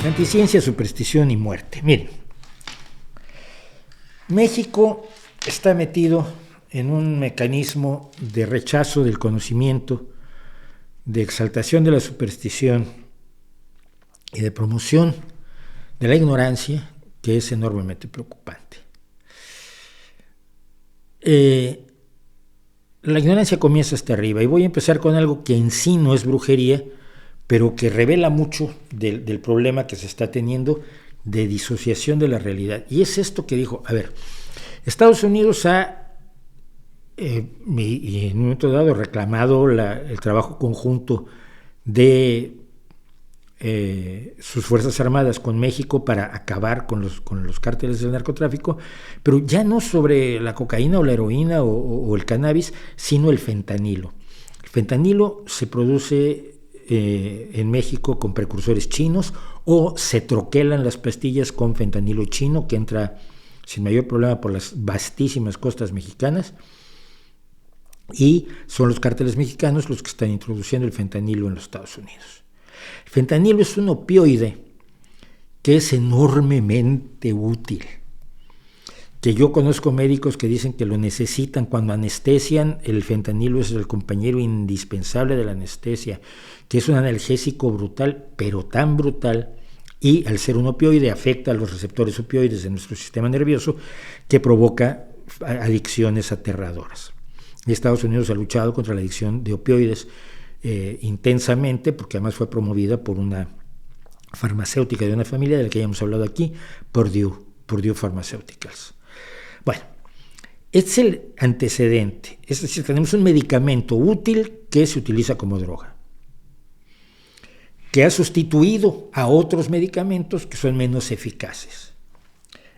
Anticiencia, superstición y muerte. Miren, México está metido en un mecanismo de rechazo del conocimiento, de exaltación de la superstición y de promoción de la ignorancia, que es enormemente preocupante. La ignorancia comienza hasta arriba, y voy a empezar con algo que en sí no es brujería, pero que revela mucho del problema que se está teniendo de disociación de la realidad. Y es esto que dijo, a ver, Estados Unidos ha, y en un momento dado, reclamado el trabajo conjunto de sus Fuerzas Armadas con México para acabar con los cárteles del narcotráfico, pero ya no sobre la cocaína o la heroína o el cannabis, sino el fentanilo. El fentanilo se produce en México con precursores chinos, o se troquelan las pastillas con fentanilo chino que entra sin mayor problema por las vastísimas costas mexicanas, y son los cárteles mexicanos los que están introduciendo el fentanilo en los Estados Unidos. El fentanilo es un opioide que es enormemente útil, que yo conozco médicos que dicen que lo necesitan cuando anestesian. El fentanilo es el compañero indispensable de la anestesia, que es un analgésico brutal, pero tan brutal, y al ser un opioide afecta a los receptores opioides de nuestro sistema nervioso, que provoca adicciones aterradoras. Y Estados Unidos ha luchado contra la adicción de opioides intensamente, porque además fue promovida por una farmacéutica de una familia de la que ya hemos hablado aquí, Purdue Pharmaceuticals. Bueno, es el antecedente, es decir, tenemos un medicamento útil que se utiliza como droga, que ha sustituido a otros medicamentos que son menos eficaces.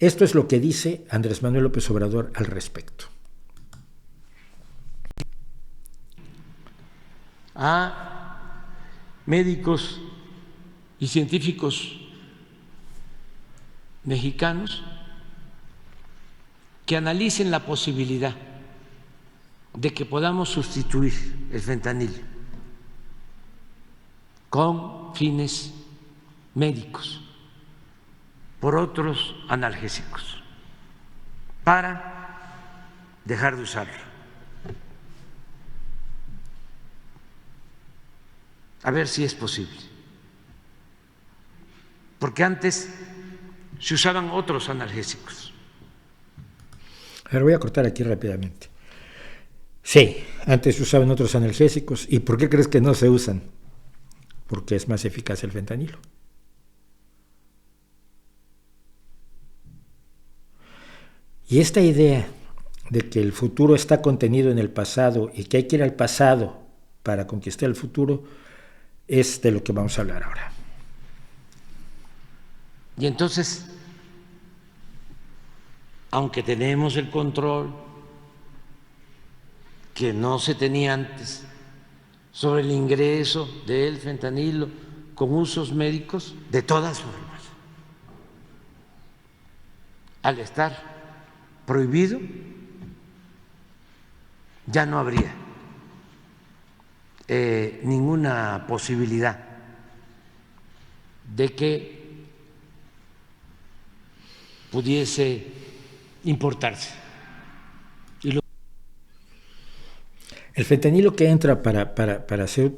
Esto es lo que dice Andrés Manuel López Obrador al respecto. A médicos y científicos mexicanos que analicen la posibilidad de que podamos sustituir el fentanilo con fines médicos por otros analgésicos para dejar de usarlo. A ver si es posible. Porque antes se usaban otros analgésicos. A ver, voy a cortar aquí rápidamente. Sí, antes se usaban otros analgésicos. ¿Y por qué crees que no se usan? Porque es más eficaz el fentanilo. Y esta idea de que el futuro está contenido en el pasado y que hay que ir al pasado para conquistar el futuro es de lo que vamos a hablar ahora. Y entonces, aunque tenemos el control que no se tenía antes sobre el ingreso del fentanilo con usos médicos, de todas formas, al estar prohibido, ya no habría ninguna posibilidad de que pudiese importarse. El fentanilo que entra para ser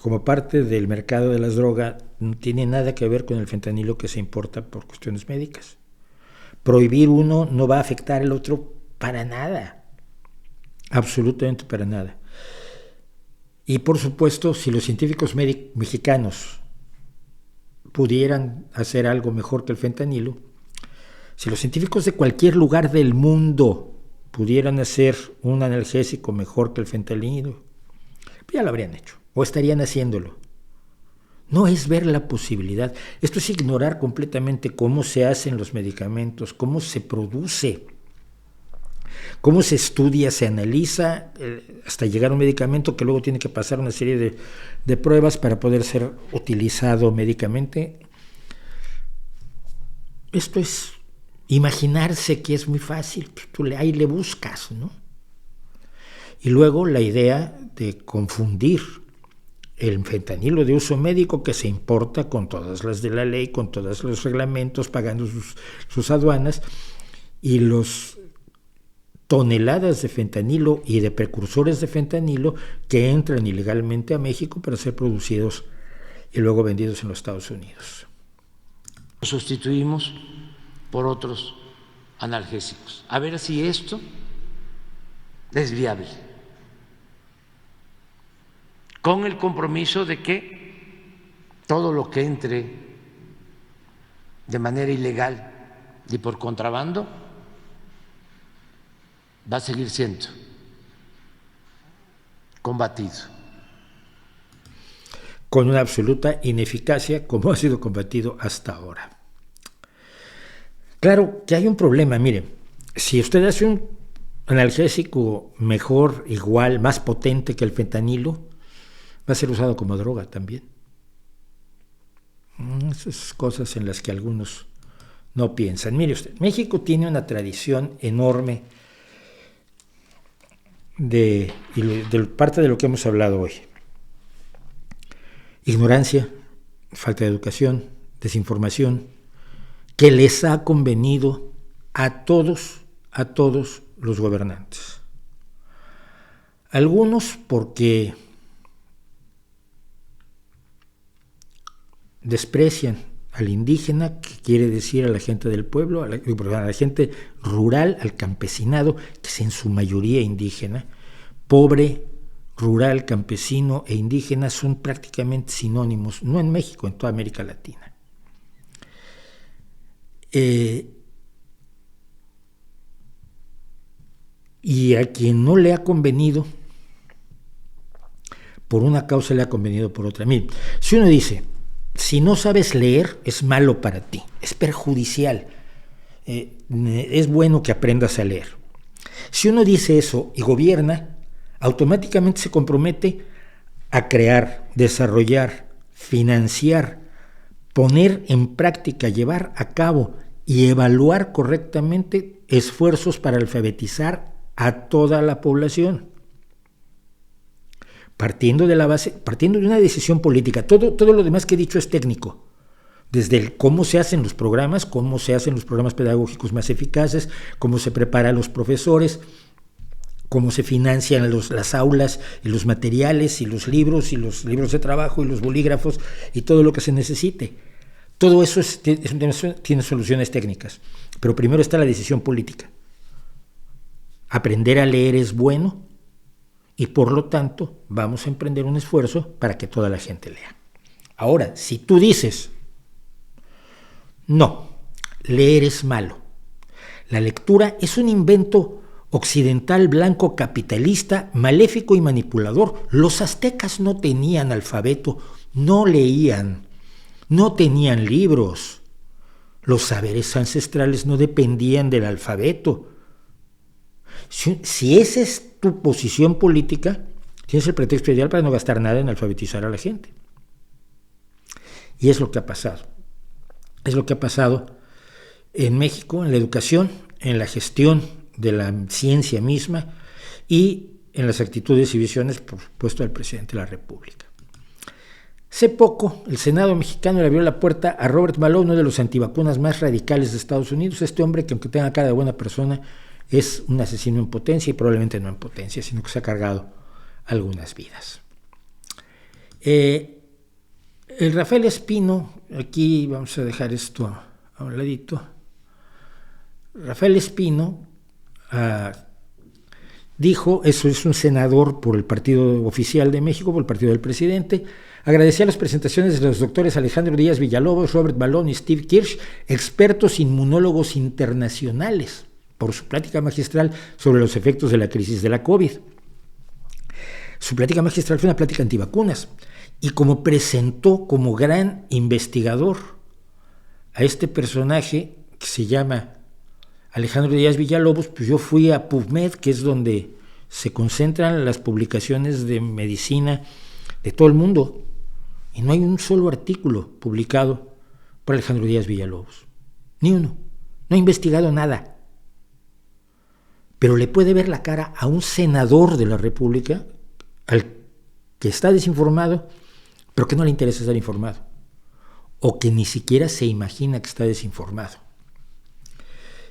como parte del mercado de las drogas no tiene nada que ver con el fentanilo que se importa por cuestiones médicas. Prohibir uno no va a afectar al otro para nada, absolutamente para nada. Y por supuesto, si los científicos mexicanos pudieran hacer algo mejor que el fentanilo, si los científicos de cualquier lugar del mundo pudieran hacer un analgésico mejor que el fentanilo, ya lo habrían hecho, o estarían haciéndolo. No es ver la posibilidad. Esto es ignorar completamente cómo se hacen los medicamentos, cómo se produce, cómo se estudia, se analiza, hasta llegar a un medicamento que luego tiene que pasar una serie de pruebas para poder ser utilizado médicamente. Esto es imaginarse que es muy fácil, tú ahí le buscas, ¿no? Y luego la idea de confundir el fentanilo de uso médico que se importa con todas las de la ley, con todos los reglamentos, pagando sus aduanas, y los toneladas de fentanilo y de precursores de fentanilo que entran ilegalmente a México para ser producidos y luego vendidos en los Estados Unidos. Lo sustituimos por otros analgésicos. A ver si esto es viable, con el compromiso de que todo lo que entre de manera ilegal y por contrabando va a seguir siendo combatido. Con una absoluta ineficacia, como ha sido combatido hasta ahora. Claro que hay un problema, mire, si usted hace un analgésico mejor, igual, más potente que el fentanilo, va a ser usado como droga también. Esas cosas en las que algunos no piensan. Mire usted, México tiene una tradición enorme de parte de lo que hemos hablado hoy. Ignorancia, falta de educación, desinformación, que les ha convenido a todos los gobernantes. Algunos porque desprecian al indígena, que quiere decir a la gente del pueblo, a la gente rural, al campesinado, que es en su mayoría indígena. Pobre, rural, campesino e indígena son prácticamente sinónimos, no en México, en toda América Latina. Y a quien no le ha convenido por una causa, le ha convenido por otra. Mire, si uno dice, si no sabes leer, es malo para ti, es perjudicial, es bueno que aprendas a leer. Si uno dice eso y gobierna, automáticamente se compromete a crear, desarrollar, financiar, poner en práctica, llevar a cabo y evaluar correctamente esfuerzos para alfabetizar a toda la población. Partiendo de una decisión política. Todo lo demás que he dicho es técnico. Desde cómo se hacen los programas pedagógicos más eficaces, cómo se prepara a los profesores, cómo se financian las aulas y los materiales y los libros de trabajo y los bolígrafos y todo lo que se necesite. Todo eso tiene soluciones técnicas, pero primero está la decisión política. Aprender a leer es bueno y por lo tanto vamos a emprender un esfuerzo para que toda la gente lea. Ahora, si tú dices, no, leer es malo, la lectura es un invento occidental, blanco, capitalista, maléfico y manipulador. Los aztecas no tenían alfabeto, no leían, no tenían libros. Los saberes ancestrales no dependían del alfabeto. Si esa es tu posición política, tienes el pretexto ideal para no gastar nada en alfabetizar a la gente. Y es lo que ha pasado. Es lo que ha pasado en México, en la educación, en la gestión de la ciencia misma y en las actitudes y visiones, por supuesto, del presidente de la República. Hace poco, el Senado mexicano le abrió la puerta a Robert Malone, uno de los antivacunas más radicales de Estados Unidos. Este hombre, que aunque tenga cara de buena persona, es un asesino en potencia, y probablemente no en potencia, sino que se ha cargado algunas vidas. El Rafael Espino, aquí vamos a dejar esto a un ladito. Rafael Espino dijo, eso es un senador por el partido oficial de México, por el partido del presidente, agradecía las presentaciones de los doctores Alejandro Díaz Villalobos, Robert Malone y Steve Kirsch, expertos inmunólogos internacionales, por su plática magistral sobre los efectos de la crisis de la COVID. Su plática magistral fue una plática antivacunas, y como presentó como gran investigador a este personaje que se llama Alejandro Díaz Villalobos, pues yo fui a PubMed, que es donde se concentran las publicaciones de medicina de todo el mundo, y no hay un solo artículo publicado por Alejandro Díaz Villalobos, ni uno. No ha investigado nada. Pero le puede ver la cara a un senador de la República, al que está desinformado pero que no le interesa estar informado, o que ni siquiera se imagina que está desinformado.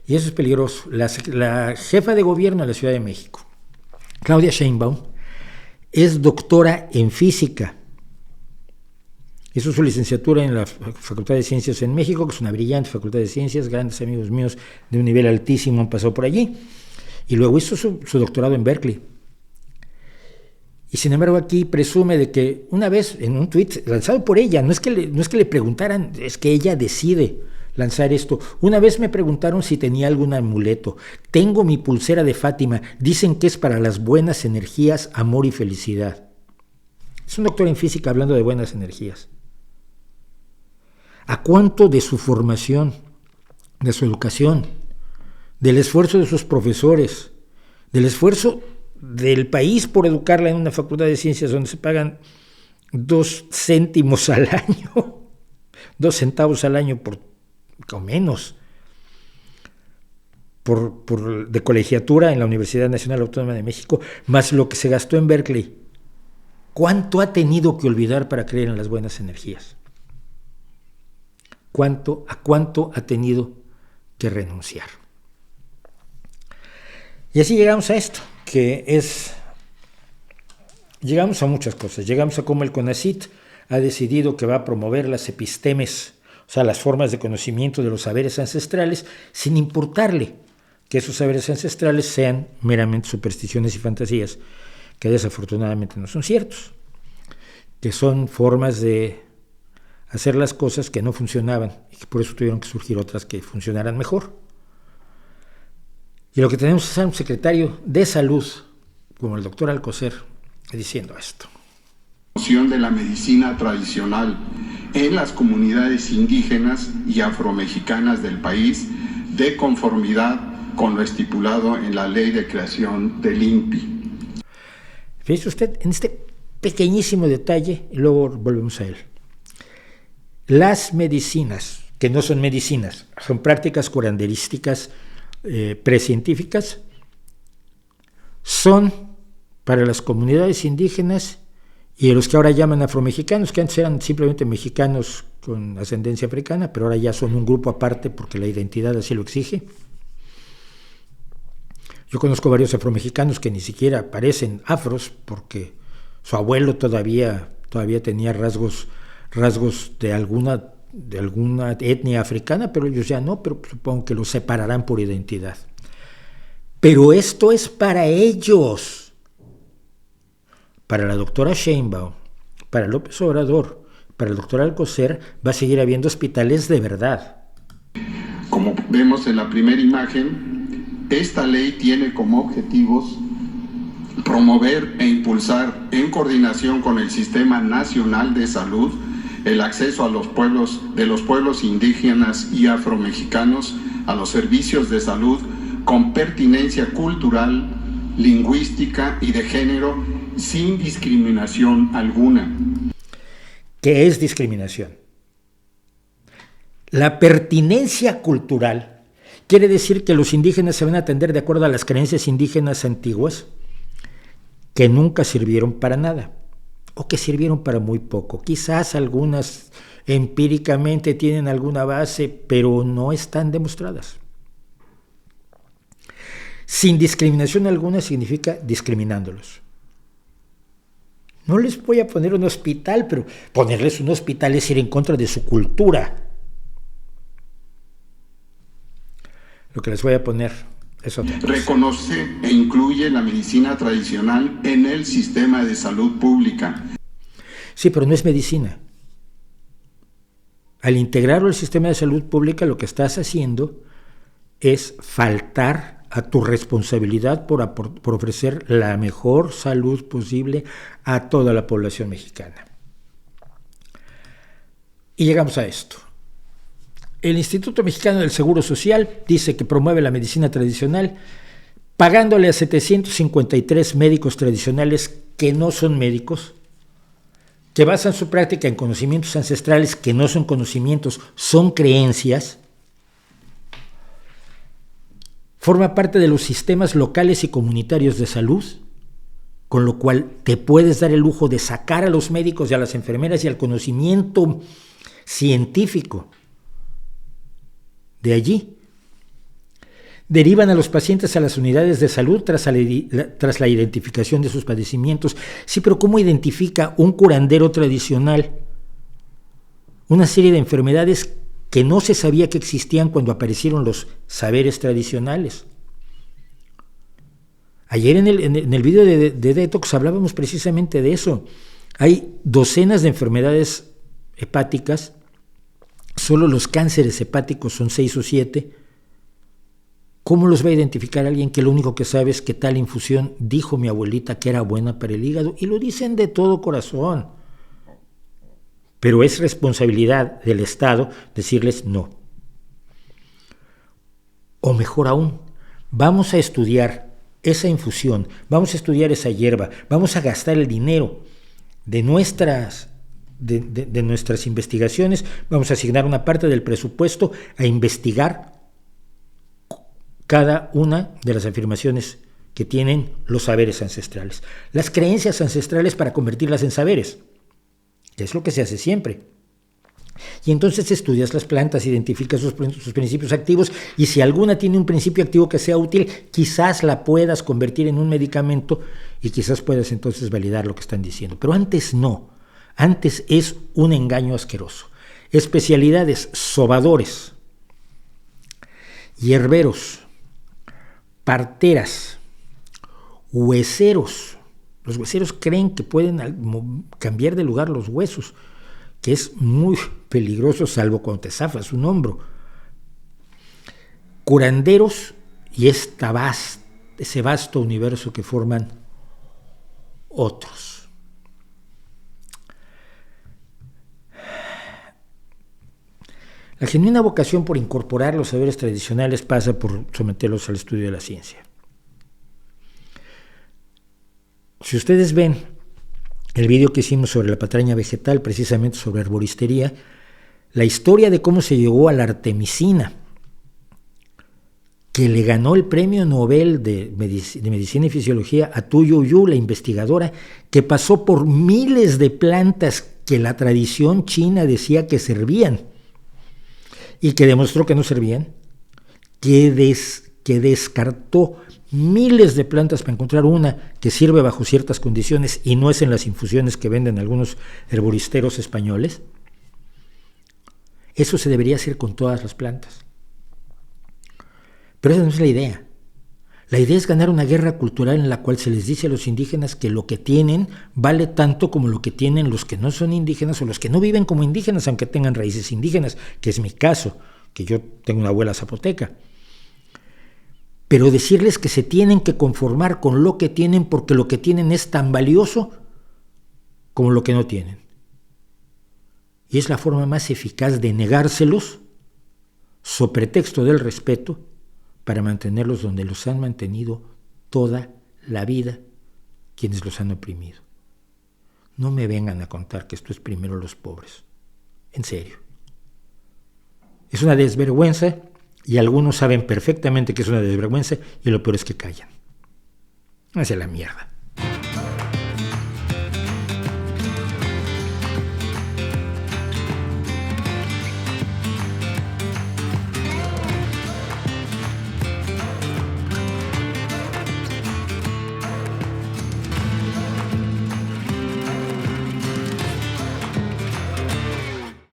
Y eso es peligroso. La jefa de gobierno de la Ciudad de México, Claudia Sheinbaum, es doctora en física. Hizo su licenciatura en la Facultad de Ciencias en México, que es una brillante Facultad de Ciencias, grandes amigos míos de un nivel altísimo han pasado por allí, y luego hizo su doctorado en Berkeley. Y sin embargo aquí presume de que una vez en un tuit lanzado por ella, no es que le preguntaran, es que ella decide lanzar esto. Una vez me preguntaron si tenía algún amuleto. Tengo mi pulsera de Fátima, dicen que es para las buenas energías, amor y felicidad. Es un doctor en física hablando de buenas energías. ¿A cuánto de su formación, de su educación, del esfuerzo de sus profesores, del esfuerzo del país por educarla en una facultad de ciencias donde se pagan 2 céntimos al año, 2 centavos al año o menos, de colegiatura en la Universidad Nacional Autónoma de México, más lo que se gastó en Berkeley? ¿Cuánto ha tenido que olvidar para creer en las buenas energías? ¿A cuánto ha tenido que renunciar? Y así llegamos a esto, llegamos a muchas cosas. Llegamos a cómo el CONACYT ha decidido que va a promover las epistemes, o sea, las formas de conocimiento de los saberes ancestrales, sin importarle que esos saberes ancestrales sean meramente supersticiones y fantasías, que desafortunadamente no son ciertos, que son formas de hacer las cosas que no funcionaban y que por eso tuvieron que surgir otras que funcionaran mejor. Y lo que tenemos es a un secretario de salud, como el doctor Alcocer, diciendo esto. De la medicina tradicional en las comunidades indígenas y afromexicanas del país, de conformidad con lo estipulado en la ley de creación del INPI. Fíjese usted en este pequeñísimo detalle, y luego volvemos a él. Las medicinas, que no son medicinas, son prácticas curanderísticas precientíficas, son para las comunidades indígenas y a los que ahora llaman afromexicanos, que antes eran simplemente mexicanos con ascendencia africana, pero ahora ya son un grupo aparte porque la identidad así lo exige. Yo conozco varios afromexicanos que ni siquiera parecen afros porque su abuelo todavía tenía rasgos de alguna etnia africana, pero ellos ya no, pero supongo que los separarán por identidad. Pero esto es para ellos. Para la doctora Sheinbaum, para López Obrador, para el doctor Alcocer, va a seguir habiendo hospitales de verdad. Como vemos en la primera imagen, esta ley tiene como objetivos promover e impulsar, en coordinación con el Sistema Nacional de Salud, el acceso a los pueblos indígenas y afromexicanos a los servicios de salud con pertinencia cultural, lingüística y de género, sin discriminación alguna. ¿Qué es discriminación? La pertinencia cultural quiere decir que los indígenas se van a atender de acuerdo a las creencias indígenas antiguas que nunca sirvieron para nada o que sirvieron para muy poco. Quizás algunas empíricamente tienen alguna base, pero no están demostradas. Sin discriminación alguna significa discriminándolos. No les voy a poner un hospital, pero ponerles un hospital es ir en contra de su cultura. Lo que les voy a poner es otra cosa. Reconoce e incluye la medicina tradicional en el sistema de salud pública. Sí, pero no es medicina. Al integrarlo al sistema de salud pública, lo que estás haciendo es faltar a tu responsabilidad por ofrecer la mejor salud posible a toda la población mexicana. Y llegamos a esto. El Instituto Mexicano del Seguro Social dice que promueve la medicina tradicional pagándole a 753 médicos tradicionales que no son médicos, que basan su práctica en conocimientos ancestrales que no son conocimientos, son creencias. Forma parte de los sistemas locales y comunitarios de salud con lo cual te puedes dar el lujo de sacar a los médicos y a las enfermeras y al conocimiento científico de allí. Derivan a los pacientes a las unidades de salud tras la identificación de sus padecimientos. Sí, pero ¿cómo identifica un curandero tradicional una serie de enfermedades que no se sabía que existían cuando aparecieron los saberes tradicionales? Ayer en el video de Detox hablábamos precisamente de eso. Hay docenas de enfermedades hepáticas, solo los cánceres hepáticos son 6 o 7. ¿Cómo los va a identificar alguien que lo único que sabe es que tal infusión dijo mi abuelita que era buena para el hígado? Y lo dicen de todo corazón. Pero es responsabilidad del Estado decirles no. O mejor aún, vamos a estudiar esa infusión, vamos a estudiar esa hierba, vamos a gastar el dinero de nuestras investigaciones, vamos a asignar una parte del presupuesto a investigar cada una de las afirmaciones que tienen los saberes ancestrales, las creencias ancestrales para convertirlas en saberes, que es lo que se hace siempre. Y entonces estudias las plantas, identificas sus principios activos y si alguna tiene un principio activo que sea útil, quizás la puedas convertir en un medicamento y quizás puedas entonces validar lo que están diciendo. Pero antes no, antes es un engaño asqueroso. Especialidades: sobadores, hierberos, parteras, hueseros. Los hueseros creen que pueden cambiar de lugar los huesos, que es muy peligroso salvo cuando te zafas un hombro. Curanderos y ese vasto universo que forman otros. La genuina vocación por incorporar los saberes tradicionales pasa por someterlos al estudio de la ciencia. Si ustedes ven el video que hicimos sobre la patraña vegetal, precisamente sobre herboristería, la historia de cómo se llegó a la artemisina, que le ganó el premio Nobel de Medicina y Fisiología a Tu Youyou, la investigadora, que pasó por miles de plantas que la tradición china decía que servían y que demostró que no servían, que descartó miles de plantas para encontrar una que sirve bajo ciertas condiciones y no es en las infusiones que venden algunos herboristeros españoles. Eso se debería hacer con todas las plantas. Pero esa no es la idea. La idea es ganar una guerra cultural en la cual se les dice a los indígenas que lo que tienen vale tanto como lo que tienen los que no son indígenas o los que no viven como indígenas, aunque tengan raíces indígenas, que es mi caso, que yo tengo una abuela zapoteca. Pero decirles que se tienen que conformar con lo que tienen porque lo que tienen es tan valioso como lo que no tienen. Y es la forma más eficaz de negárselos, so pretexto del respeto, para mantenerlos donde los han mantenido toda la vida quienes los han oprimido. No me vengan a contar que esto es primero los pobres. En serio. Es una desvergüenza. Y algunos saben perfectamente que es una desvergüenza y lo peor es que callan. Esa es la mierda.